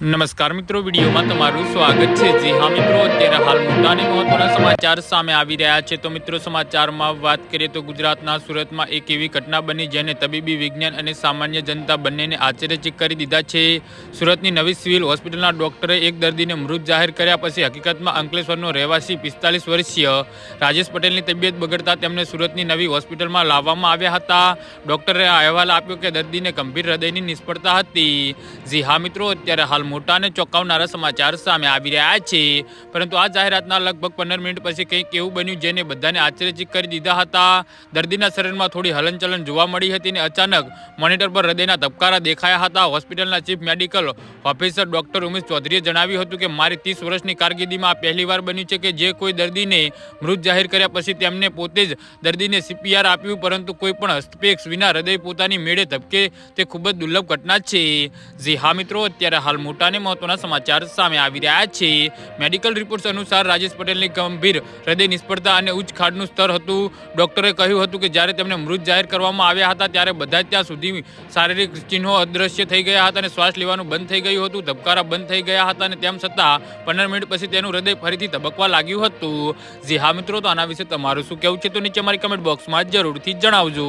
નમસ્કાર મિત્રો, વિડીયોમાં તમારું સ્વાગત છે। જી હા મિત્રો, અત્યારે હાલ મોટા અને મહત્વના સમાચાર સામે આવી રહ્યા છે। તો મિત્રો, સમાચારમાં વાત કરીએ તો ગુજરાતના સુરતમાં એક એવી ઘટના બની જેને તબીબી વિજ્ઞાન અને સામાન્ય જનતા બંનેને આશ્ચર્યચકિત કરી દીધા છે। સુરતની નવી સિવિલ હોસ્પિટલના ડોક્ટરે એક દર્દીને મૃત જાહેર કર્યા પછી હકીકતમાં અંકલેશ્વરનો રહેવાસી 45 વર્ષીય રાજેશ પટેલની તબિયત બગડતા તેમને સુરતની નવી હોસ્પિટલમાં લાવવામાં આવ્યા હતા। ડોક્ટરે અહેવાલ આપ્યો કે દર્દીને ગંભીર હૃદયની નિષ્ફળતા હતી। જી હા મિત્રો, અત્યારે હાલ મોટા અને ચોંકાવનારા સમાચાર સામે આવી રહ્યા છે। પરંતુ આ જાહેરાતના લગભગ 15 મિનિટ પછી કંઈક એવું બન્યું જેને બધાને આશ્ચર્યચકિત કરી દીધા હતા। દર્દીના શરીરમાં થોડી હલનચલન જોવા મળી હતી અને અચાનક મોનિટર પર હૃદયના ધબકારા દેખાયા હતા। હોસ્પિટલના chief medical officer doctor Umesh ચૌધરીએ જણાવ્યું હતું કે મારી 30 વર્ષની કારકિર્દીમાં આ પહેલીવાર બન્યું છે કે જે કોઈ દર્દીને મૃત જાહેર કર્યા પછી તેમને પોતે જ દર્દીને CPR આપ્યું, પરંતુ કોઈ પણ હસ્તક્ષેપ વિના હૃદય પોતાની મેળે ધબકે તે ખૂબ જ દુર્લભ ઘટના છે। જી હા મિત્રો, અત્યારે હાલ મોટા અને મહત્વના સમાચાર સામે આવી રહ્યા છે। મેડિકલ રિપોર્ટ્સ અનુસાર રાજેશ પટેલની ગંભીર હૃદય નિષ્ફળતા અને ઉચ્ચ ખાંડનું સ્તર હતું। ડોક્ટરે કહ્યું હતું કે જ્યારે તેમને મૃત જાહેર કરવામાં આવ્યા હતા ત્યારે બધા ત્યાં સુધી શારીરિક ચિહ્નો અદૃશ્ય થઈ ગયા હતા અને શ્વાસ લેવાનું બંધ થઈ ગયું હતું, ધબકારા બંધ થઈ ગયા હતા અને તેમ છતાં 15 મિનિટ પછી તેનું હૃદય ફરીથી ધબકવા લાગ્યું હતું। જી હા મિત્રો, તો આના વિશે તમારું શું કહેવું છે તો નીચે મારી કમેન્ટ બોક્સમાં જરૂરથી જણાવજો।